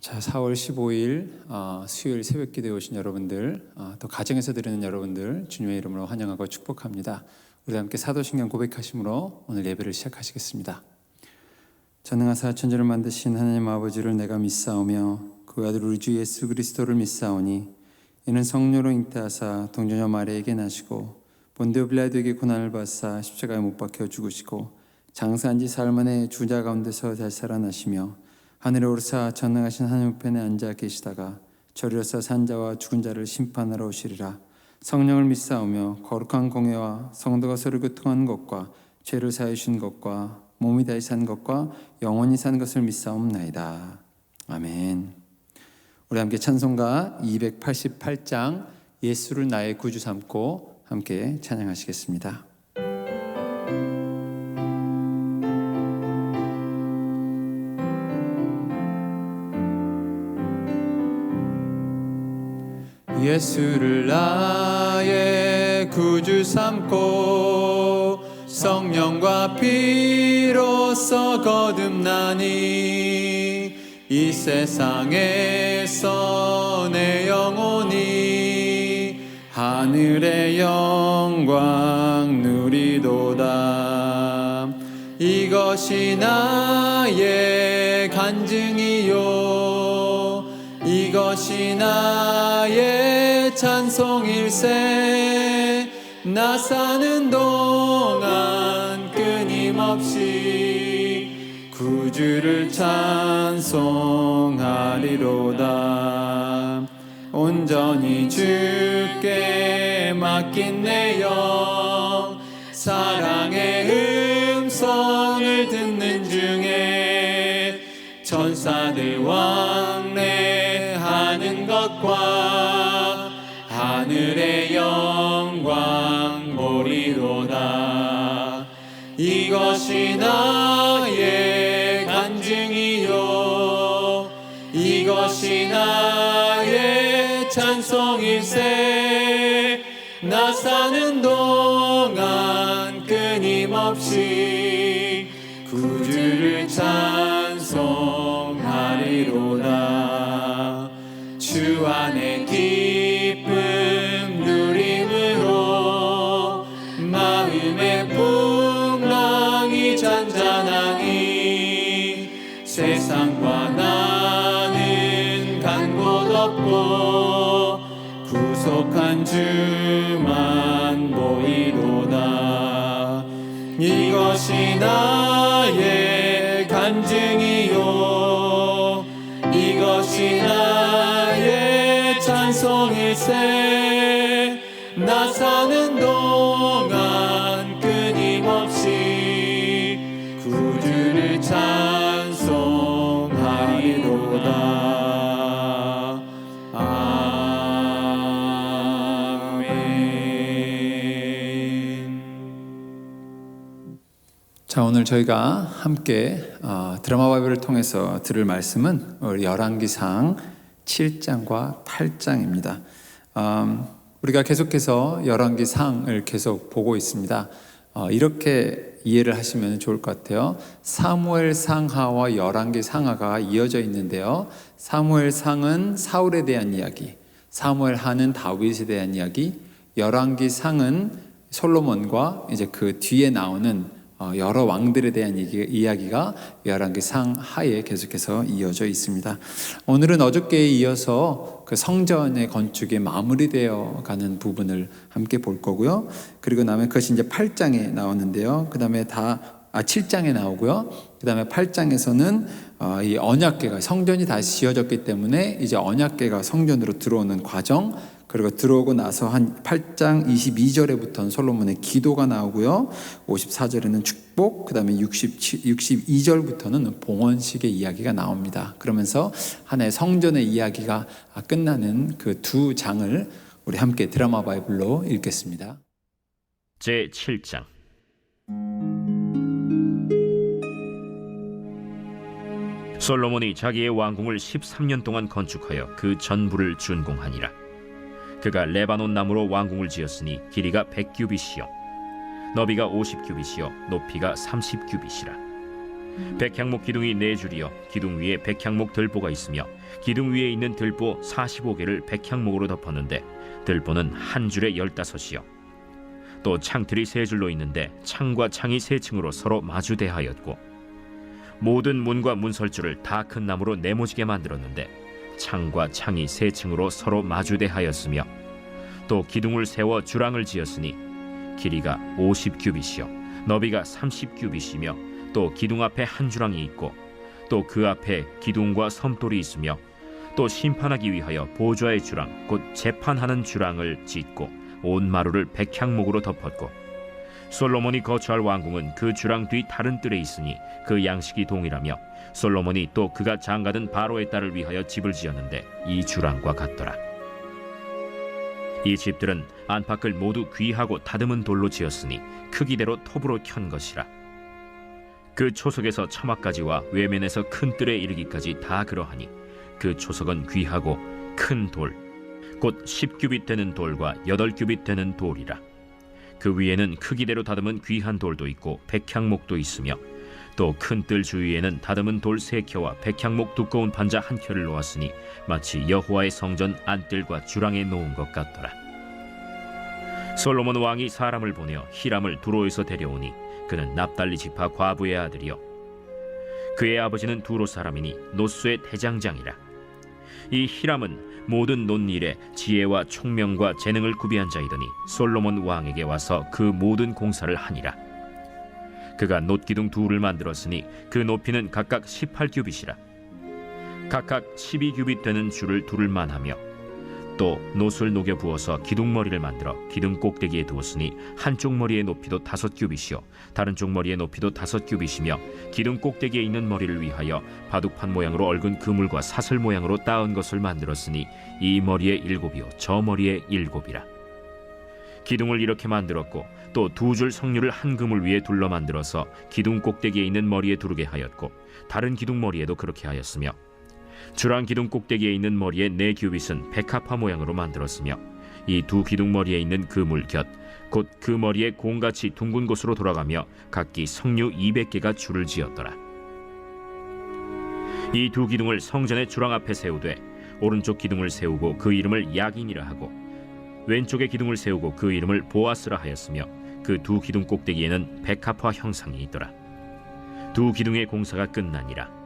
자, 4월 15일 수요일 새벽기도에 오신 여러분들, 또 가정에서 드리는 여러분들 주님의 이름으로 환영하고 축복합니다. 우리 함께 사도신경 고백하심으로 오늘 예배를 시작하시겠습니다. 전능하사 천지를 만드신 하나님 아버지를 내가 믿사오며 그 아들 우리 주 예수 그리스도를 믿사오니 이는 성령으로 잉태하사 동정녀 마리아에게 나시고 본디오 빌라도에게 고난을 받사 십자가에 못 박혀 죽으시고 장사한 지 사흘 만에 죽은 자 가운데서 다시 살아나시며 하늘에 오르사 전능하신 하나님 우편에 앉아 계시다가 저리로서 산 자와 죽은 자를 심판하러 오시리라. 성령을 믿사오며 거룩한 공회와 성도가 서로 교통하는 것과 죄를 사하여 주신 것과 몸이 다시 산 것과 영원히 산 것을 믿사옵나이다. 아멘. 우리 함께 찬송가 288장 예수를 나의 구주 삼고 함께 찬양하시겠습니다. 예수를 나의 구주 삼고 성령과 피로써 거듭나니 이 세상에서 내 영혼이 하늘의 영광 누리도다. 이것이 나의 간증이요 이것이 나의 찬송일세. 나 사는 동안 끊임없이 구주를 찬송하리로다. 온전히 주께 맡긴 내 영 사랑의 음성을 듣는 중에 천사들 왕래하는 것과 하늘의 영광 보리로다. 이것이 나의 간증이요 이것이 나의 찬송일세. 나 사는 동안 끊임없이 구주를 찬송하리로다. 주 안에 기쁨 누림으로 마음의 풍랑이 잔잔하니 세상과 나는 간 곳 없고 구속한 주만 보이로다. 이것이 나의 간증이요 이것이 나의 찬송일세. 나 사는 동안 끊임없이 구주를 찬송하리로다. 자, 오늘 저희가 함께 드라마 바이블을 통해서 들을 말씀은 열왕기상 7장과 8장입니다. 우리가 계속해서 열왕기상을 계속 보고 있습니다. 이렇게 이해를 하시면 좋을 것 같아요. 사무엘상하와 열왕기상하가 이어져 있는데요. 사무엘상은 사울에 대한 이야기, 사무엘하는 다윗에 대한 이야기, 열왕기상은 솔로몬과 이제 그 뒤에 나오는 여러 왕들에 대한 이야기가 열왕기상 하에 계속해서 이어져 있습니다. 오늘은 어저께에 이어서 그 성전의 건축이 마무리되어 가는 부분을 함께 볼 거고요. 그리고 나면 그것이 이제 8장에 나오는데요. 그 다음에 7장에 나오고요. 그 다음에 8장에서는 이 언약궤가 성전이 다시 지어졌기 때문에 이제 언약궤가 성전으로 들어오는 과정, 그리고 들어오고 나서 한 8장 22절에부터는 솔로몬의 기도가 나오고요. 54절에는 축복, 그 다음에 62절부터는 봉헌식의 이야기가 나옵니다. 그러면서 하나의 성전의 이야기가 끝나는 그 두 장을 우리 함께 드라마 바이블로 읽겠습니다. 제7장. 솔로몬이 자기의 왕궁을 13년 동안 건축하여 그 전부를 준공하니라. 그가 레바논 나무로 왕궁을 지었으니 길이가 100규빗이요 너비가 50규빗이요 높이가 30규빗이라. 백향목 기둥이 4줄이요 기둥 위에 백향목 들보가 있으며 기둥 위에 있는 들보 45개를 백향목으로 덮었는데 들보는 한 줄에 15이요 또 창틀이 3줄로 있는데 창과 창이 3층으로 서로 마주대하였고 모든 문과 문설주를 다 큰 나무로 네모지게 만들었는데 창과 창이 3층으로 서로 마주대하였으며 또 기둥을 세워 주랑을 지었으니 길이가 50규빗이요 너비가 30규빗이며 또 기둥 앞에 한 주랑이 있고 또 그 앞에 기둥과 섬돌이 있으며 또 심판하기 위하여 보좌의 주랑 곧 재판하는 주랑을 짓고 온 마루를 백향목으로 덮었고 솔로몬이 거처할 왕궁은 그 주랑 뒤 다른 뜰에 있으니 그 양식이 동일하며 솔로몬이 또 그가 장가든 바로의 딸을 위하여 집을 지었는데 이 주랑과 같더라. 이 집들은 안팎을 모두 귀하고 다듬은 돌로 지었으니 크기대로 톱으로 켠 것이라. 그 초석에서 처막까지와 외면에서 큰 뜰에 이르기까지 다 그러하니 그 초석은 귀하고 큰 돌, 곧 10규빗 되는 돌과 8규빗 되는 돌이라. 그 위에는 크기대로 다듬은 귀한 돌도 있고 백향목도 있으며 또 큰 뜰 주위에는 다듬은 돌 3켜와 백향목 두꺼운 판자 1켜를 놓았으니 마치 여호와의 성전 안뜰과 주랑에 놓은 것 같더라. 솔로몬 왕이 사람을 보내어 히람을 두로에서 데려오니 그는 납달리 지파 과부의 아들이요 그의 아버지는 두로 사람이니 노수의 대장장이라. 이 히람은 모든 논일에 지혜와 총명과 재능을 구비한 자이더니 솔로몬 왕에게 와서 그 모든 공사를 하니라. 그가 놋기둥 둘을 만들었으니 그 높이는 각각 18규빗이라. 각각 12규빗 되는 줄을 두를 만하며 또 놋을 녹여 부어서 기둥머리를 만들어 기둥 꼭대기에 두었으니 한쪽 머리의 높이도 5규빗이요 다른 쪽 머리의 높이도 5규빗이며 기둥 꼭대기에 있는 머리를 위하여 바둑판 모양으로 얽은 그물과 사슬 모양으로 따은 것을 만들었으니 이 머리에 7이요 저 머리에 7이라. 기둥을 이렇게 만들었고 또 2줄 석류를 한 그물 위에 둘러 만들어서 기둥 꼭대기에 있는 머리에 두르게 하였고 다른 기둥 머리에도 그렇게 하였으며 주랑 기둥 꼭대기에 있는 머리의 4규빗은 백합화 모양으로 만들었으며 이 2 기둥 머리에 있는 그물 곁 곧 그 머리에 공같이 둥근 곳으로 돌아가며 각기 석류 200개가 줄을 지었더라. 이 2 기둥을 성전의 주랑 앞에 세우되 오른쪽 기둥을 세우고 그 이름을 야긴이라 하고 왼쪽의 기둥을 세우고 그 이름을 보아스라 하였으며 그 2 기둥 꼭대기에는 백합화 형상이 있더라. 2 기둥의 공사가 끝나니라.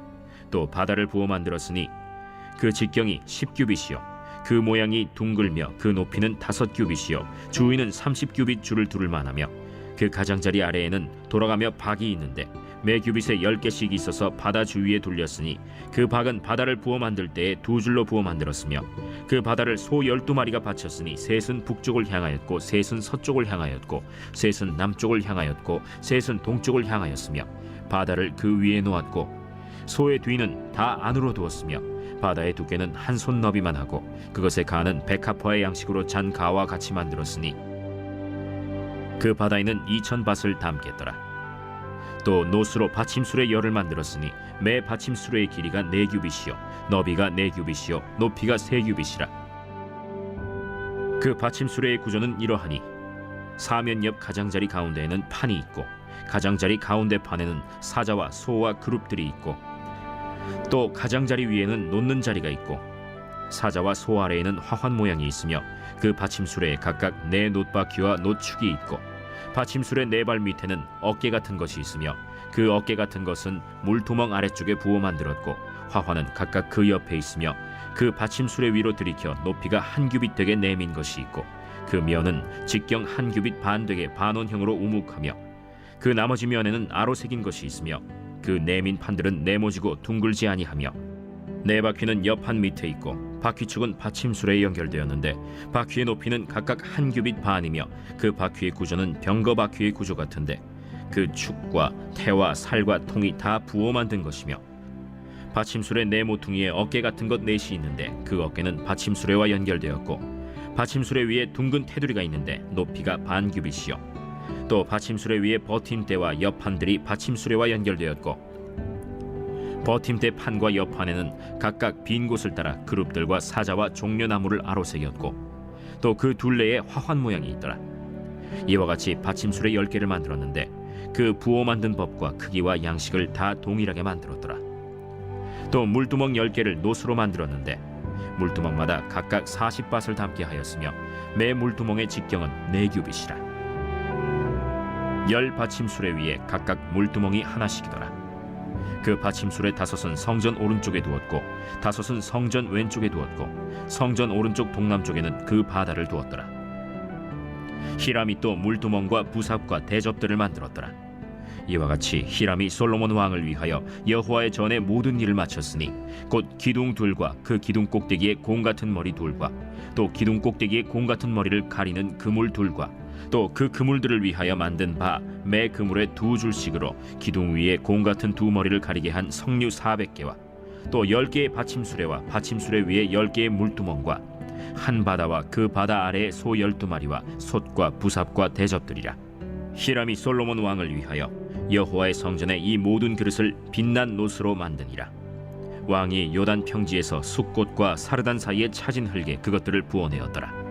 또 바다를 부어 만들었으니 그 직경이 10규빗이요 그 모양이 둥글며 그 높이는 5규빗이요 주위는 30규빗 줄을 두를 만하며 그 가장자리 아래에는 돌아가며 박이 있는데 매 규빗에 10개씩 있어서 바다 주위에 둘렸으니 그 박은 바다를 부어 만들 때에 2줄로 부어 만들었으며 그 바다를 소 12마리가 바쳤으니 셋은 북쪽을 향하였고 셋은 서쪽을 향하였고 셋은 남쪽을 향하였고 셋은 동쪽을 향하였으며 바다를 그 위에 놓았고 소의 뒤는 다 안으로 두었으며 바다의 두께는 한 손 너비만 하고 그것의 가는 백합화의 양식으로 잔 가와 같이 만들었으니 그 바다에는 2000밭을 담겠더라. 또 노수로 받침술의 열을 만들었으니 매 받침술의 길이가 4규빗이요 너비가 4규빗이요 높이가 3규빗이라. 그 받침술의 구조는 이러하니 사면 옆 가장자리 가운데에는 판이 있고 가장자리 가운데 판에는 사자와 소와 그룹들이 있고 또 가장자리 위에는 놓는 자리가 있고 사자와 소 아래에는 화환 모양이 있으며 그 받침술에 각각 4 놋바퀴와 놋축이 있고 받침술의 4발 밑에는 어깨 같은 것이 있으며 그 어깨 같은 것은 물두멍 아래쪽에 부어 만들었고 화환은 각각 그 옆에 있으며 그 받침술의 위로 들이켜 높이가 1규빗 되게 내민 것이 있고 그 면은 직경 1규빗 반 되게 반원형으로 우묵하며 그 나머지 면에는 아로 새긴 것이 있으며 그 내민 판들은 네모지고 둥글지 아니하며 4바퀴는 옆판 밑에 있고 바퀴축은 받침술에 연결되었는데 바퀴의 높이는 각각 1규빗 반이며 그 바퀴의 구조는 병거 바퀴의 구조 같은데 그 축과 태와 살과 통이 다 부어 만든 것이며 받침술의 4모퉁이에 어깨 같은 것 4이 있는데 그 어깨는 받침술에와 연결되었고 받침술에 위에 둥근 테두리가 있는데 높이가 반 규빗이요 또 받침술의 위에 버팀대와 옆판들이 받침술에와 연결되었고 버팀대 판과 옆판에는 각각 빈 곳을 따라 그룹들과 사자와 종려나무를 아로새겼고 또 그 둘레에 화환 모양이 있더라. 이와 같이 받침술의 10개를 만들었는데 그 부호 만든 법과 크기와 양식을 다 동일하게 만들었더라. 또 물두멍 10개를 노수로 만들었는데 물두멍마다 각각 40밭을 담게 하였으며 매 물두멍의 직경은 4규빗이라. 10 받침술에 위에 각각 물두멍이 하나씩이더라. 그 받침술의 5은 성전 오른쪽에 두었고 5은 성전 왼쪽에 두었고 성전 오른쪽 동남쪽에는 그 바다를 두었더라. 히람이 또 물두멍과 부삽과 대접들을 만들었더라. 이와 같이 히람이 솔로몬 왕을 위하여 여호와의 전에 모든 일을 마쳤으니 곧 기둥 둘과 그 기둥 꼭대기에 공 같은 머리 둘과 또 기둥 꼭대기에 공 같은 머리를 가리는 그물 둘과 또 그 그물들을 위하여 만든 바 매 그물에 2줄씩으로 기둥 위에 공 같은 2머리를 가리게 한 석류 400개와 또 10개의 받침수레와 받침수레 위에 10개의 물두멍과 한 바다와 그 바다 아래에 소 12마리와 솥과 부삽과 대접들이라. 히람이 솔로몬 왕을 위하여 여호와의 성전에 이 모든 그릇을 빛난 노스로 만드니라. 왕이 요단 평지에서 숫꽃과 사르단 사이에 차진 흙에 그것들을 부어내었더라.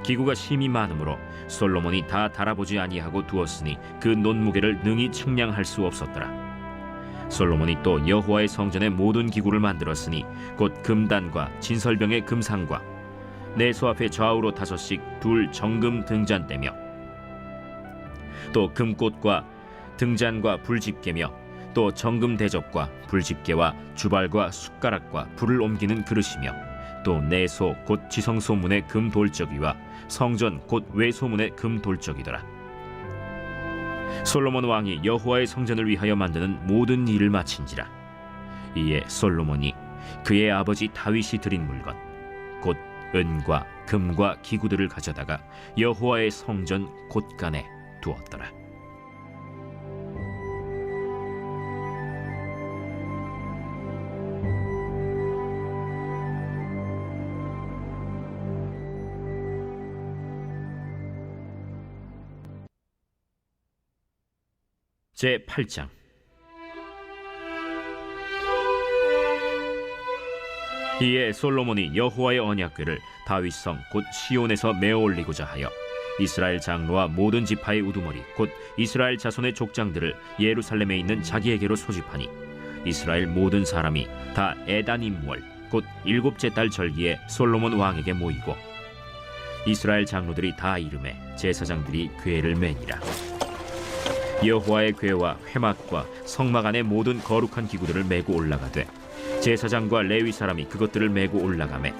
기구가 심히 많으므로 솔로몬이 다 달아보지 아니하고 두었으니 그 논무게를 능히 측량할 수 없었더라. 솔로몬이 또 여호와의 성전의 모든 기구를 만들었으니 곧 금단과 진설병의 금상과 내소 앞에 좌우로 5씩 둘 정금 등잔대며 또 금꽃과 등잔과 불집게며 또 정금 대접과 불집게와 주발과 숟가락과 불을 옮기는 그릇이며 또 내소 곧 지성소문의 금 돌적이와 성전 곧 외소문의 금 돌적이더라. 솔로몬 왕이 여호와의 성전을 위하여 만드는 모든 일을 마친지라. 이에 솔로몬이 그의 아버지 다윗이 드린 물건 곧 은과 금과 기구들을 가져다가 여호와의 성전 곳간에 두었더라. 제8장. 이에 솔로몬이 여호와의 언약궤를 다윗성 곧 시온에서 메어 올리고자 하여 이스라엘 장로와 모든 지파의 우두머리 곧 이스라엘 자손의 족장들을 예루살렘에 있는 자기에게로 소집하니 이스라엘 모든 사람이 다 에다님월 곧 7째 달 절기에 솔로몬 왕에게 모이고 이스라엘 장로들이 다 이름에 제사장들이 궤를 매니라. 여호와의 궤와 회막과 성막 안의 모든 거룩한 기구들을 메고 올라가되 제사장과 레위 사람이 그것들을 메고 올라가매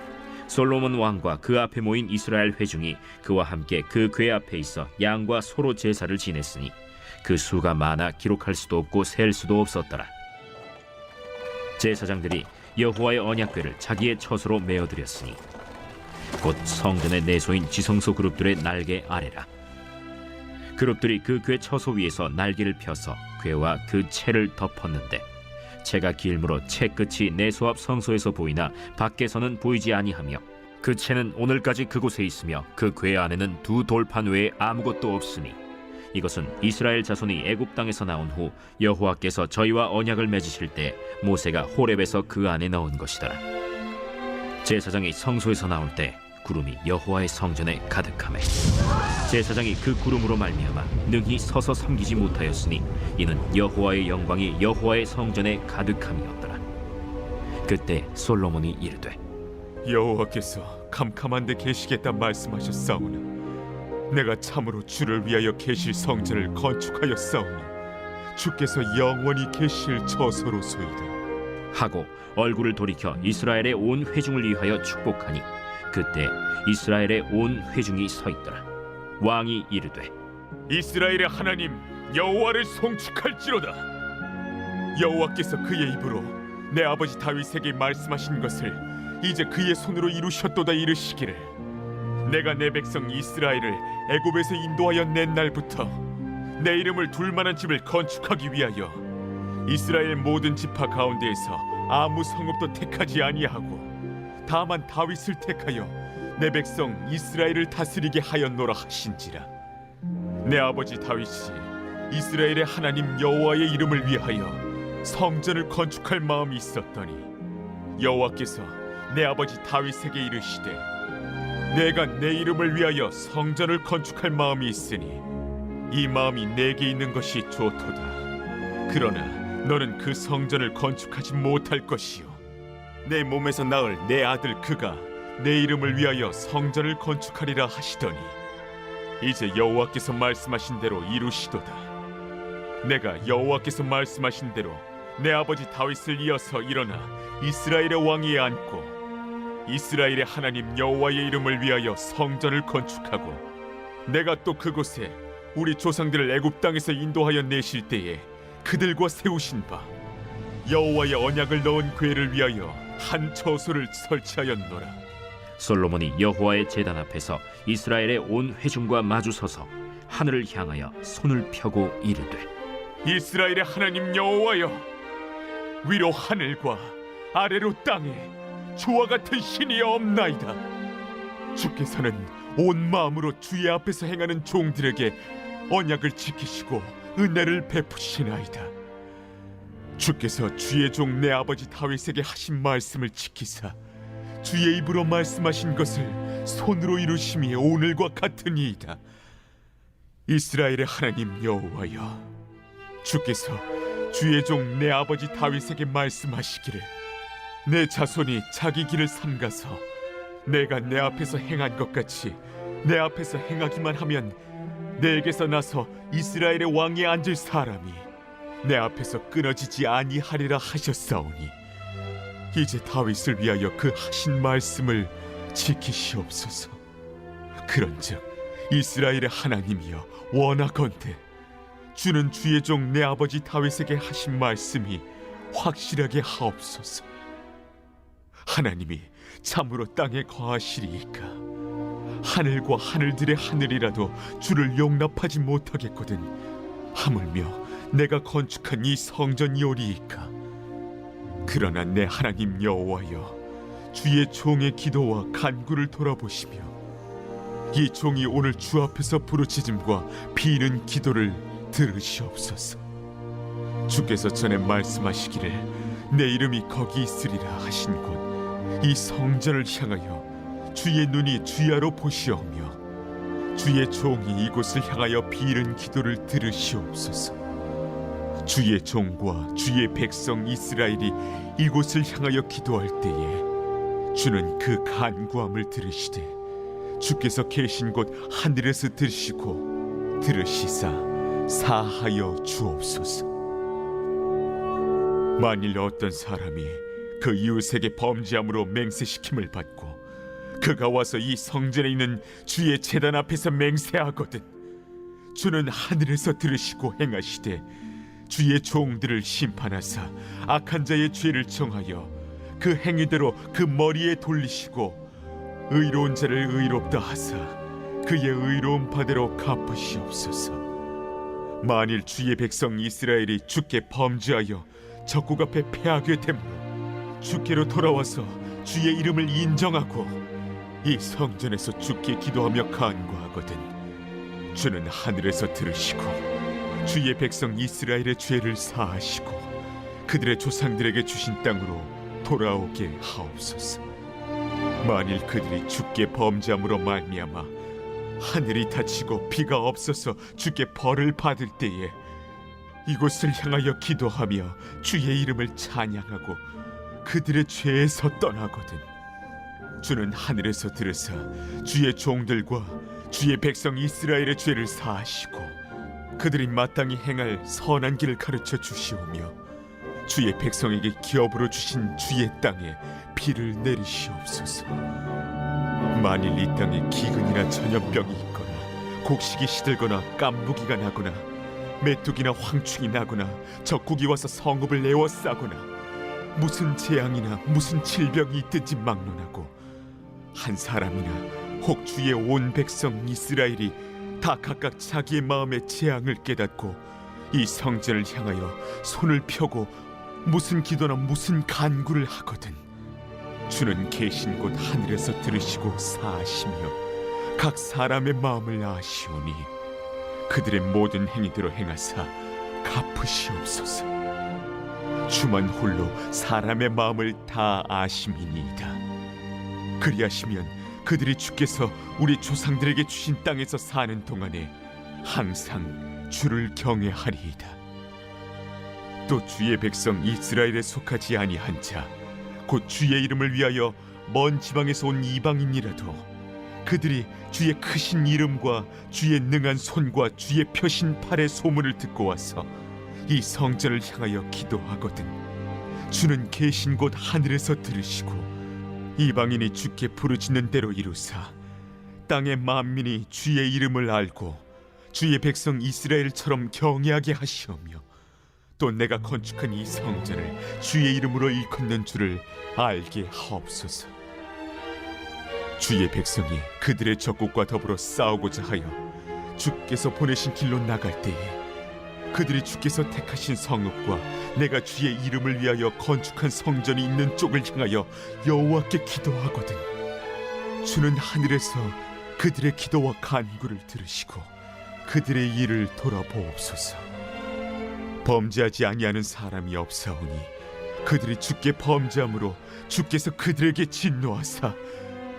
솔로몬 왕과 그 앞에 모인 이스라엘 회중이 그와 함께 그 궤 앞에 있어 양과 소로 제사를 지냈으니 그 수가 많아 기록할 수도 없고 셀 수도 없었더라. 제사장들이 여호와의 언약궤를 자기의 처소로 메어드렸으니 곧 성전의 내소인 지성소 그룹들의 날개 아래라. 그룹들이 그 궤 처소 위에서 날개를 펴서 궤와 그 채를 덮었는데 채가 길므로 채 끝이 내소 앞 성소에서 보이나 밖에서는 보이지 아니하며 그 채는 오늘까지 그곳에 있으며 그 궤 안에는 2 돌판 외에 아무것도 없으니 이것은 이스라엘 자손이 애굽 땅에서 나온 후 여호와께서 저희와 언약을 맺으실 때 모세가 호렙에서 그 안에 넣은 것이더라. 제사장이 성소에서 나올 때 구름이 여호와의 성전에 가득하매 제사장이 그 구름으로 말미암아 능히 서서 섬기지 못하였으니 이는 여호와의 영광이 여호와의 성전에 가득함이었더라. 그때 솔로몬이 이르되 여호와께서 캄캄한 데 계시겠다 말씀하셨사오나 내가 참으로 주를 위하여 계실 성전을 건축하였사오니 주께서 영원히 계실 처소로소이다 하고 얼굴을 돌이켜 이스라엘의 온 회중을 위하여 축복하니 그때 이스라엘의 온 회중이 서 있더라. 왕이 이르되 이스라엘의 하나님 여호와를 송축할지로다. 여호와께서 그의 입으로 내 아버지 다윗에게 말씀하신 것을 이제 그의 손으로 이루셨도다 이르시기를 내가 내 백성 이스라엘을 애굽에서 인도하여 낸 날부터 내 이름을 둘 만한 집을 건축하기 위하여 이스라엘 모든 지파 가운데에서 아무 성읍도 택하지 아니하고 다만 다윗을 택하여 내 백성 이스라엘을 다스리게 하였노라 하신지라. 내 아버지 다윗이 이스라엘의 하나님 여호와의 이름을 위하여 성전을 건축할 마음이 있었더니 여호와께서 내 아버지 다윗에게 이르시되 내가 내 이름을 위하여 성전을 건축할 마음이 있으니 이 마음이 내게 있는 것이 좋도다. 그러나 너는 그 성전을 건축하지 못할 것이요 내 몸에서 낳을 내 아들 그가 내 이름을 위하여 성전을 건축하리라 하시더니 이제 여호와께서 말씀하신 대로 이루시도다. 내가 여호와께서 말씀하신 대로 내 아버지 다윗을 이어서 일어나 이스라엘의 왕위에 앉고 이스라엘의 하나님 여호와의 이름을 위하여 성전을 건축하고 내가 또 그곳에 우리 조상들을 애굽 땅에서 인도하여 내실 때에 그들과 세우신 바 여호와의 언약을 넣은 궤를 위하여 한 처소를 설치하였노라. 솔로몬이 여호와의 제단 앞에서 이스라엘의 온 회중과 마주서서 하늘을 향하여 손을 펴고 이르되 이스라엘의 하나님 여호와여, 위로 하늘과 아래로 땅에 주와 같은 신이 없나이다. 주께서는 온 마음으로 주의 앞에서 행하는 종들에게 언약을 지키시고 은혜를 베푸시나이다. 주께서 주의 종 내 아버지 다윗에게 하신 말씀을 지키사 주의 입으로 말씀하신 것을 손으로 이루심이 오늘과 같으니이다. 이스라엘의 하나님 여호와여, 주께서 주의 종 내 아버지 다윗에게 말씀하시기를 내 자손이 자기 길을 삼가서 내가 내 앞에서 행한 것 같이 내 앞에서 행하기만 하면 내게서 나서 이스라엘의 왕에 앉을 사람이 내 앞에서 끊어지지 아니하리라 하셨사오니 이제 다윗을 위하여 그 하신 말씀을 지키시옵소서. 그런즉 이스라엘의 하나님이여 원하건대 주는 주의 종 내 아버지 다윗에게 하신 말씀이 확실하게 하옵소서. 하나님이 참으로 땅에 거하시리이까 하늘과 하늘들의 하늘이라도 주를 용납하지 못하겠거든 하물며 내가 건축한 이 성전이오리이까. 그러나 내 하나님 여호와여, 주의 종의 기도와 간구를 돌아보시며 이 종이 오늘 주 앞에서 부르짖음과 비는 기도를 들으시옵소서. 주께서 전에 말씀하시기를 내 이름이 거기 있으리라 하신 곳 이 성전을 향하여 주의 눈이 주야로 보시오며 주의 종이 이곳을 향하여 비는 기도를 들으시옵소서. 주의 종과 주의 백성 이스라엘이 이곳을 향하여 기도할 때에 주는 그 간구함을 들으시되 주께서 계신 곳 하늘에서 들으시고 들으시사 사하여 주옵소서. 만일 어떤 사람이 그 이웃에게 범죄함으로 맹세시킴을 받고 그가 와서 이 성전에 있는 주의 제단 앞에서 맹세하거든 주는 하늘에서 들으시고 행하시되 주의 종들을 심판하사 악한 자의 죄를 정하여 그 행위대로 그 머리에 돌리시고 의로운 자를 의롭다 하사 그의 의로운 바대로 갚으시옵소서. 만일 주의 백성 이스라엘이 주께 범죄하여 적국 앞에 패하게 되므로 주께로 돌아와서 주의 이름을 인정하고 이 성전에서 주께 기도하며 간구하거든 주는 하늘에서 들으시고 주의 백성 이스라엘의 죄를 사하시고 그들의 조상들에게 주신 땅으로 돌아오게 하옵소서. 만일 그들이 주께 범죄함으로 말미암아 하늘이 닫히고 비가 없어서 주께 벌을 받을 때에 이곳을 향하여 기도하며 주의 이름을 찬양하고 그들의 죄에서 떠나거든 주는 하늘에서 들으사 주의 종들과 주의 백성 이스라엘의 죄를 사하시고 그들이 마땅히 행할 선한 길을 가르쳐 주시오며 주의 백성에게 기업으로 주신 주의 땅에 비를 내리시옵소서. 만일 이 땅에 기근이나 전염병이 있거나 곡식이 시들거나 깐부기가 나거나 메뚜기나 황충이 나거나 적국이 와서 성읍을 에워싸거나 무슨 재앙이나 무슨 질병이 있든지 막론하고 한 사람이나 혹 주의 온 백성 이스라엘이 다 각각 자기의 마음의 재앙을 깨닫고 이 성전을 향하여 손을 펴고 무슨 기도나 무슨 간구를 하거든 주는 계신 곳 하늘에서 들으시고 사하시며 각 사람의 마음을 아시오니 그들의 모든 행위대로 행하사 갚으시옵소서. 주만 홀로 사람의 마음을 다 아심이니이다. 그리하시면 그들이 주께서 우리 조상들에게 주신 땅에서 사는 동안에 항상 주를 경외하리이다. 또 주의 백성 이스라엘에 속하지 아니한 자, 곧 주의 이름을 위하여 먼 지방에서 온 이방인이라도 그들이 주의 크신 이름과 주의 능한 손과 주의 펴신 팔의 소문을 듣고 와서 이 성전을 향하여 기도하거든 주는 계신 곳 하늘에서 들으시고 이방인이 주께 부르짖는 대로 이루사 땅의 만민이 주의 이름을 알고 주의 백성 이스라엘처럼 경외하게 하시오며 또 내가 건축한 이 성전을 주의 이름으로 일컫는 줄을 알게 하옵소서. 주의 백성이 그들의 적국과 더불어 싸우고자 하여 주께서 보내신 길로 나갈 때에 그들이 주께서 택하신 성읍과 내가 주의 이름을 위하여 건축한 성전이 있는 쪽을 향하여 여호와께 기도하거든 주는 하늘에서 그들의 기도와 간구를 들으시고 그들의 일을 돌아보옵소서. 범죄하지 아니하는 사람이 없사오니 그들이 주께 범죄함으로 주께서 그들에게 진노하사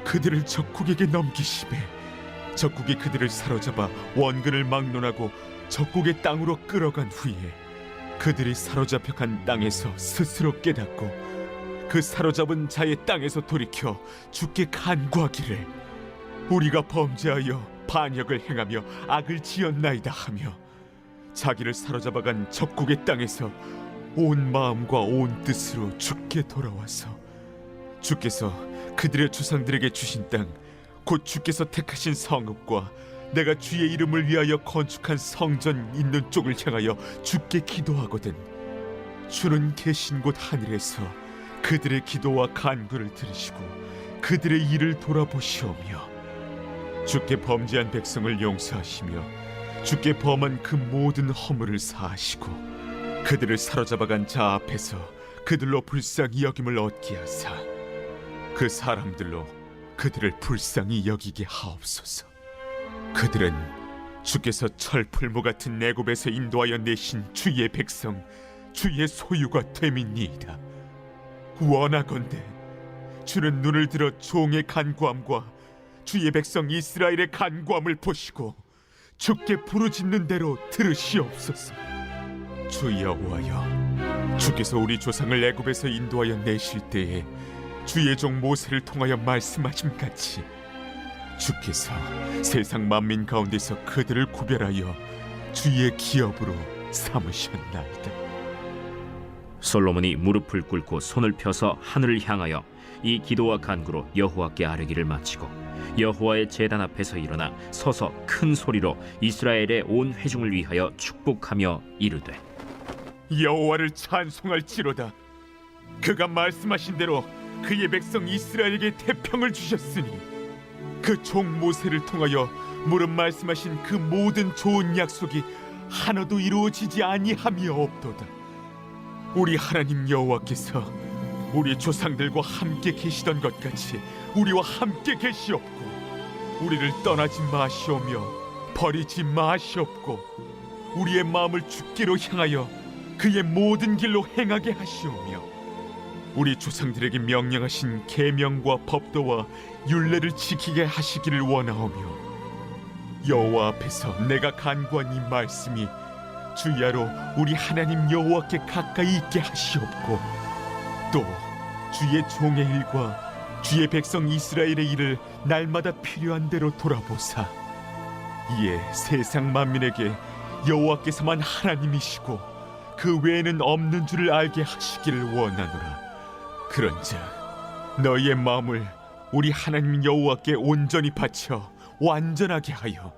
그들을 적국에게 넘기시매 적국이 그들을 사로잡아 원근을 막론하고 적국의 땅으로 끌어간 후에 그들이 사로잡혀 간 땅에서 스스로 깨닫고 그 사로잡은 자의 땅에서 돌이켜 주께 간구하기를 우리가 범죄하여 반역을 행하며 악을 지었나이다 하며 자기를 사로잡아간 적국의 땅에서 온 마음과 온 뜻으로 주께 돌아와서 주께서 그들의 조상들에게 주신 땅 곧 주께서 택하신 성읍과 내가 주의 이름을 위하여 건축한 성전 있는 쪽을 향하여 주께 기도하거든 주는 계신 곳 하늘에서 그들의 기도와 간구를 들으시고 그들의 일을 돌아보시오며 주께 범죄한 백성을 용서하시며 주께 범한 그 모든 허물을 사하시고 그들을 사로잡아간 자 앞에서 그들로 불쌍히 여김을 얻게 하사 그 사람들로 그들을 불쌍히 여기게 하옵소서. 그들은 주께서 철풀무 같은 애굽에서 인도하여 내신 주의 백성 주의 소유가 됨이니이다. 원하건대 주는 눈을 들어 종의 간구함과 주의 백성 이스라엘의 간구함을 보시고 주께 부르짖는 대로 들으시옵소서. 주 여호와여, 주께서 우리 조상을 애굽에서 인도하여 내실 때에 주의 종 모세를 통하여 말씀하신 같이 주께서 세상 만민 가운데서 그들을 구별하여 주의 기업으로 삼으셨나이다. 솔로몬이 무릎을 꿇고 손을 펴서 하늘을 향하여 이 기도와 간구로 여호와께 아뢰기를 마치고 여호와의 제단 앞에서 일어나 서서 큰 소리로 이스라엘의 온 회중을 위하여 축복하며 이르되 여호와를 찬송할지로다. 그가 말씀하신 대로 그의 백성 이스라엘에게 태평을 주셨으니 그 종 모세를 통하여 무릇 말씀하신 그 모든 좋은 약속이 하나도 이루어지지 아니함이 없도다. 우리 하나님 여호와께서 우리 조상들과 함께 계시던 것 같이 우리와 함께 계시옵고 우리를 떠나지 마시오며 버리지 마시옵고 우리의 마음을 주께로 향하여 그의 모든 길로 행하게 하시오며 우리 조상들에게 명령하신 계명과 법도와 율례를 지키게 하시기를 원하오며 여호와 앞에서 내가 간구한 이 말씀이 주야로 우리 하나님 여호와께 가까이 있게 하시옵고 또 주의 종의 일과 주의 백성 이스라엘의 일을 날마다 필요한 대로 돌아보사 이에 세상 만민에게 여호와께서만 하나님이시고 그 외에는 없는 줄을 알게 하시기를 원하노라. 그런즉 너희의 마음을 우리 하나님 여호와께 온전히 바쳐 완전하게 하여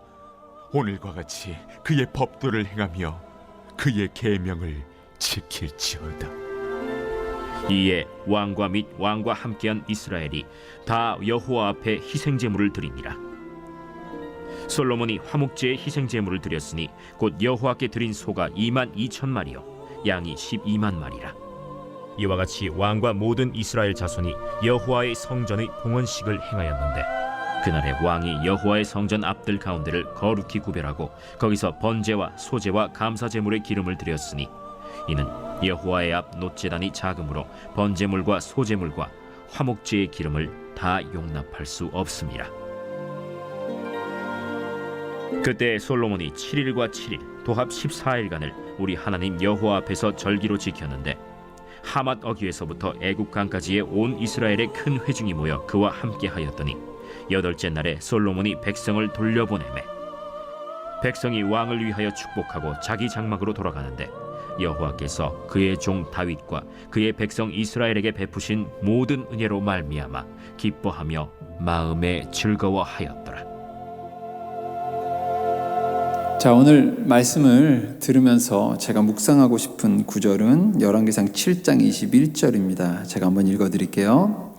오늘과 같이 그의 법도를 행하며 그의 계명을 지킬지어다. 이에 왕과 및 왕과 함께한 이스라엘이 다 여호와 앞에 희생제물을 드리니라. 솔로몬이 화목제의 희생제물을 드렸으니 곧 여호와께 드린 소가 22,000마리요 양이 12만마리라. 이와 같이 왕과 모든 이스라엘 자손이 여호와의 성전의 봉헌식을 행하였는데 그날에 왕이 여호와의 성전 앞들 가운데를 거룩히 구별하고 거기서 번제와 소제와 감사제물의 기름을 드렸으니 이는 여호와의 앞 놋제단이 작으므로 번제물과 소제물과 화목제의 기름을 다 용납할 수 없습니다. 그때 솔로몬이 7일과 7일 도합 14일간을 우리 하나님 여호와 앞에서 절기로 지켰는데 하맛 어귀에서부터 애국강까지의 온 이스라엘의 큰 회중이 모여 그와 함께 하였더니 8째 날에 솔로몬이 백성을 돌려보내매 백성이 왕을 위하여 축복하고 자기 장막으로 돌아가는데 여호와께서 그의 종 다윗과 그의 백성 이스라엘에게 베푸신 모든 은혜로 말미암아 기뻐하며 마음에 즐거워하였더라. 자, 오늘 말씀을 들으면서 제가 묵상하고 싶은 구절은 열왕기상 7장 21절입니다. 제가 한번 읽어드릴게요.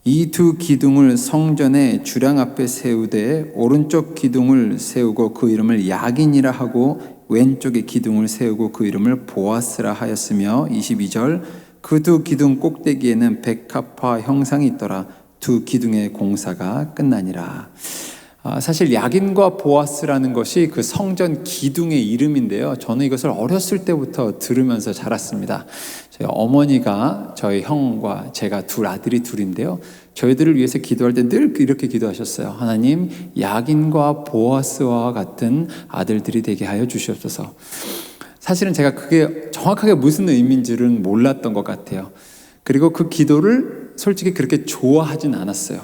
이 두 기둥을 성전의 주량 앞에 세우되 오른쪽 기둥을 세우고 그 이름을 야긴이라 하고 왼쪽의 기둥을 세우고 그 이름을 보아스라 하였으며 22절 그 두 기둥 꼭대기에는 백합화 형상이 있더라. 두 기둥의 공사가 끝나니라. 사실 야긴과 보아스라는 것이 그 성전 기둥의 이름인데요. 저는 이것을 어렸을 때부터 들으면서 자랐습니다. 저희 어머니가 저희 형과 제가 둘 아들이 둘인데요. 저희들을 위해서 기도할 때 늘 이렇게 기도하셨어요. 하나님, 야긴과 보아스와 같은 아들들이 되게 하여 주시옵소서. 사실은 제가 그게 정확하게 무슨 의미인지는 몰랐던 것 같아요. 그리고 그 기도를 솔직히 그렇게 좋아하진 않았어요.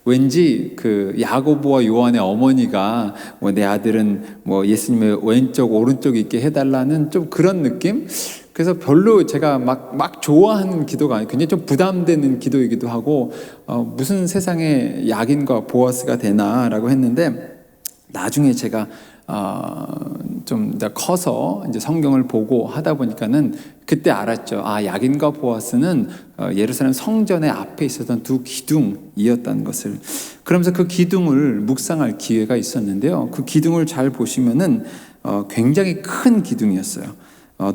왠지 그 야고보와 요한의 어머니가 내 아들은 예수님의 왼쪽 오른쪽 있게 해달라는 좀 그런 느낌? 그래서 별로 제가 막 좋아하는 기도가 아니고 굉장히 좀 부담되는 기도이기도 하고 무슨 세상에 야긴과 보아스가 되나라고 했는데 나중에 제가 좀 커서 이제 성경을 보고 하다 보니까는 그때 알았죠. 야긴과 보아스는 예루살렘 성전의 앞에 있었던 두 기둥이었다는 것을. 그러면서 그 기둥을 묵상할 기회가 있었는데요. 그 기둥을 잘 보시면은 굉장히 큰 기둥이었어요.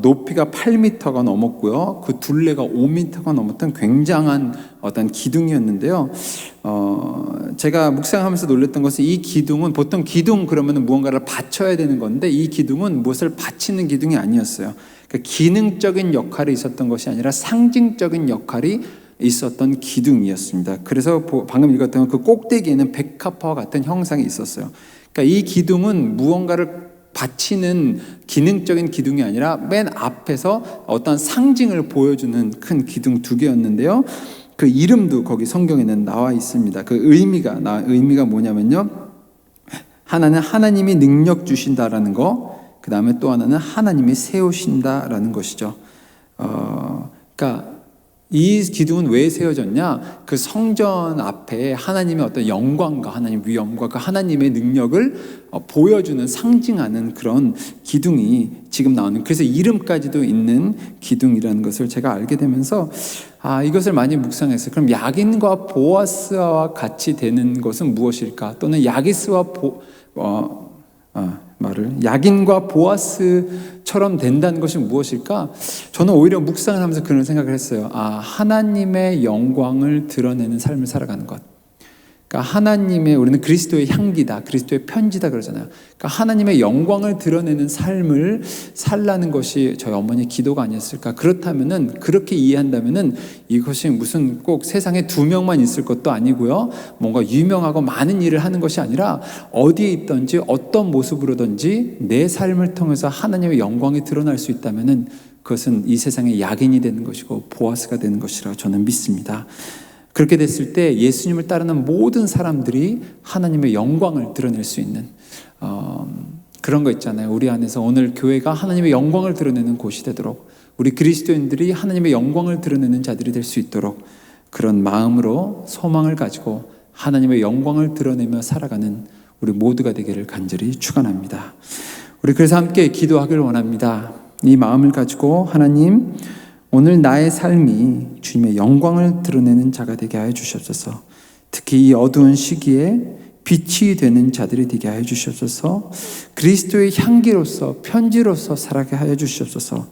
높이가 8m가 넘었고요. 그 둘레가 5m가 넘었던 굉장한 어떤 기둥이었는데요. 제가 묵상하면서 놀랐던 것은 이 기둥은 보통 기둥 그러면 무언가를 받쳐야 되는 건데 이 기둥은 무엇을 받치는 기둥이 아니었어요. 그러니까 기능적인 역할이 있었던 것이 아니라 상징적인 역할이 있었던 기둥이었습니다. 그래서 방금 읽었던 그 꼭대기에는 백합화와 같은 형상이 있었어요. 그러니까 이 기둥은 무언가를 받치는 기능적인 기둥이 아니라 맨 앞에서 어떤 상징을 보여주는 큰 기둥 두 개였는데요. 그 이름도 거기 성경에는 나와 있습니다. 그 의미가 뭐냐면요. 하나는 하나님이 능력 주신다라는 거, 그 다음에 또 하나는 하나님이 세우신다라는 것이죠. 그러니까 이 기둥은 왜 세워졌냐? 그 성전 앞에 하나님의 어떤 영광과 하나님 위엄과 그 하나님의 능력을 보여주는 상징하는 그런 기둥이 지금 나오는, 그래서 이름까지도 있는 기둥이라는 것을 제가 알게 되면서 이것을 많이 묵상했어요. 그럼 야긴과 보아스와 같이 되는 것은 무엇일까? 또는 야긴과 보아스처럼 된다는 것이 무엇일까? 저는 오히려 묵상을 하면서 그런 생각을 했어요. 하나님의 영광을 드러내는 삶을 살아가는 것. 그러니까 우리는 그리스도의 향기다, 그리스도의 편지다 그러잖아요. 그러니까 하나님의 영광을 드러내는 삶을 살라는 것이 저희 어머니의 기도가 아니었을까. 그렇다면은, 그렇게 이해한다면은 이것이 무슨 꼭 세상에 2명만 있을 것도 아니고요. 뭔가 유명하고 많은 일을 하는 것이 아니라 어디에 있든지 어떤 모습으로든지 내 삶을 통해서 하나님의 영광이 드러날 수 있다면은 그것은 이 세상의 야긴이 되는 것이고 보아스가 되는 것이라고 저는 믿습니다. 그렇게 됐을 때 예수님을 따르는 모든 사람들이 하나님의 영광을 드러낼 수 있는 그런 거 있잖아요. 우리 안에서 오늘 교회가 하나님의 영광을 드러내는 곳이 되도록, 우리 그리스도인들이 하나님의 영광을 드러내는 자들이 될 수 있도록 그런 마음으로 소망을 가지고 하나님의 영광을 드러내며 살아가는 우리 모두가 되기를 간절히 축원합니다. 우리 그래서 함께 기도하기를 원합니다. 이 마음을 가지고 하나님, 오늘 나의 삶이 주님의 영광을 드러내는 자가 되게 하여 주시옵소서. 특히 이 어두운 시기에 빛이 되는 자들이 되게 하여 주시옵소서. 그리스도의 향기로서, 편지로서 살아가게 하여 주시옵소서.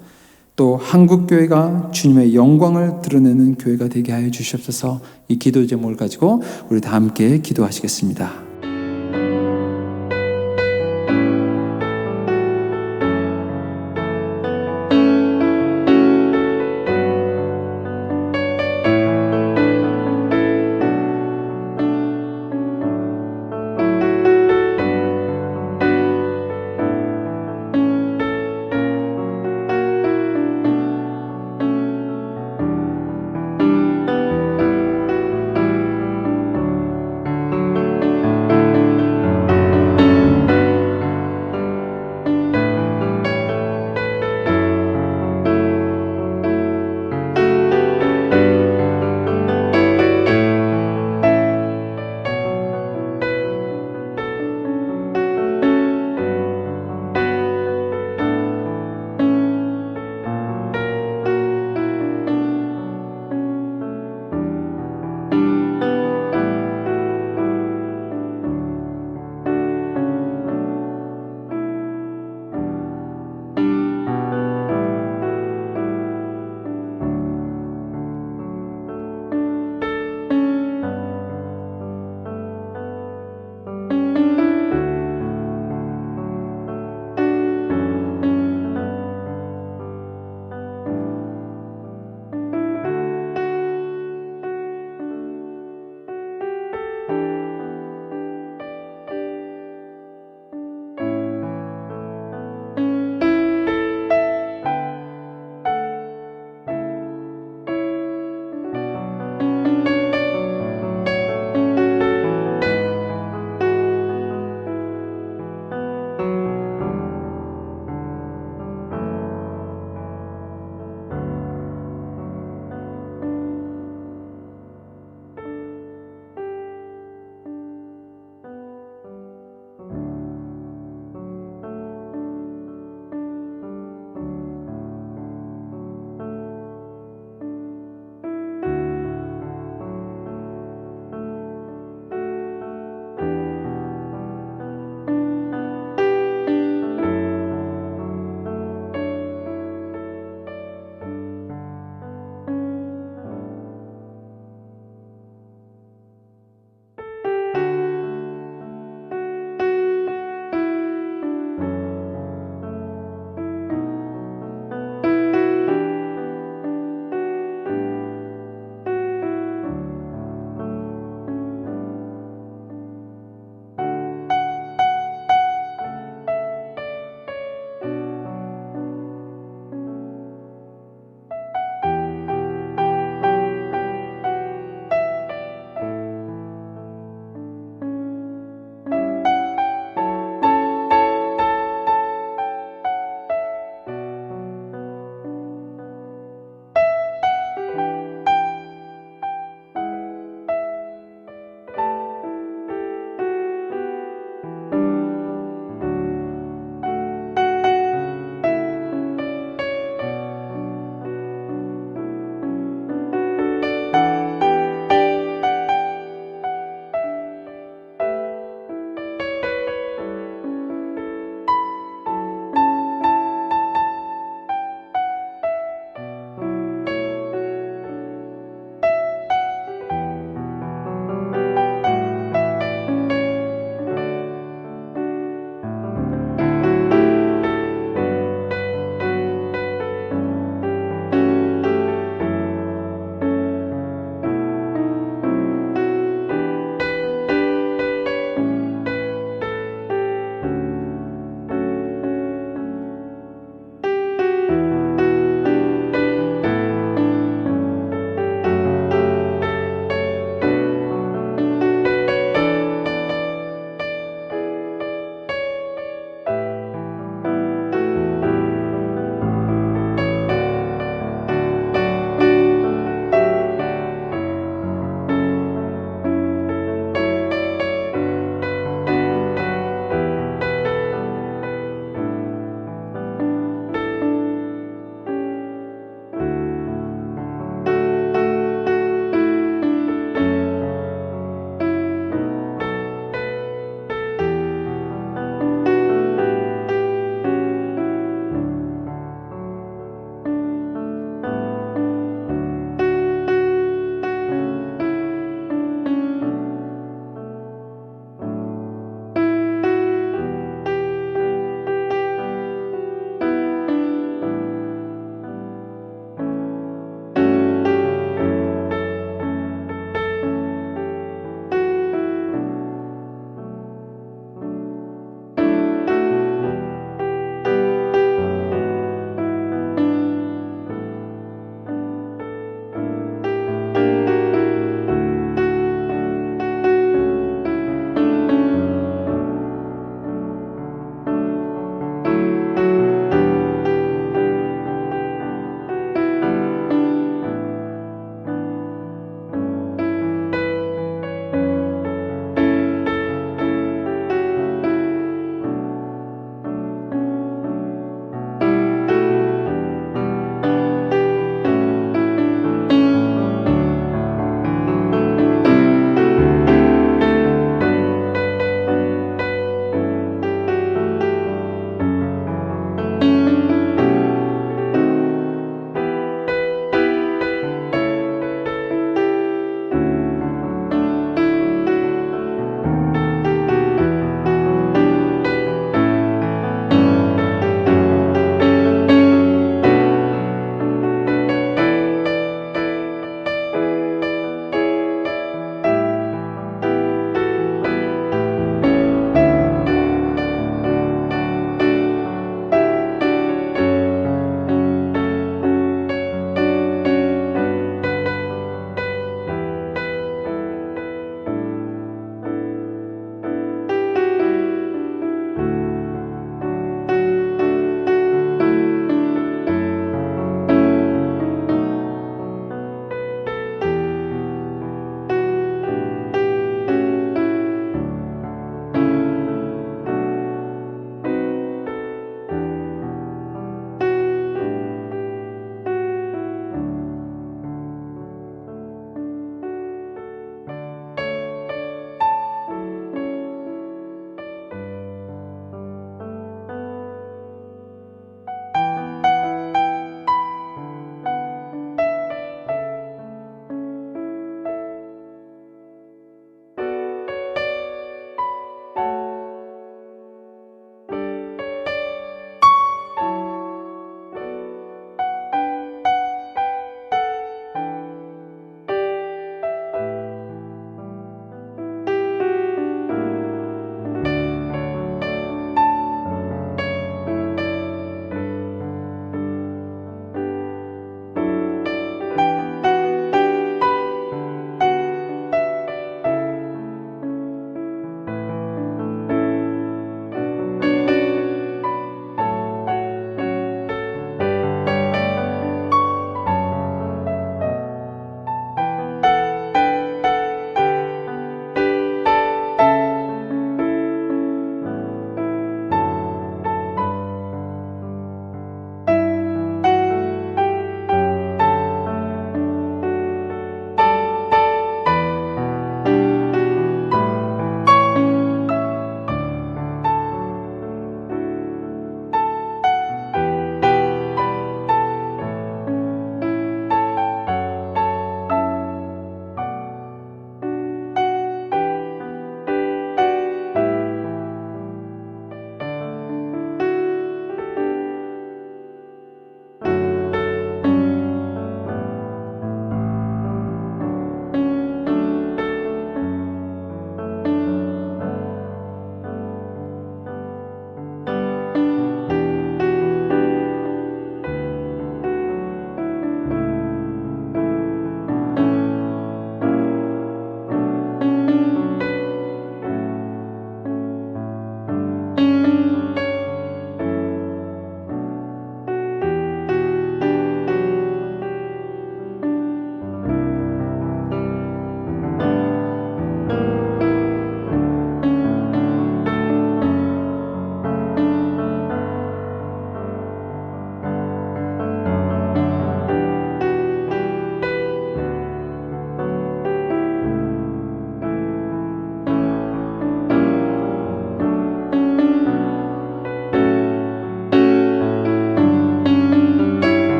또 한국교회가 주님의 영광을 드러내는 교회가 되게 하여 주시옵소서. 이 기도 제목을 가지고 우리 다 함께 기도하시겠습니다.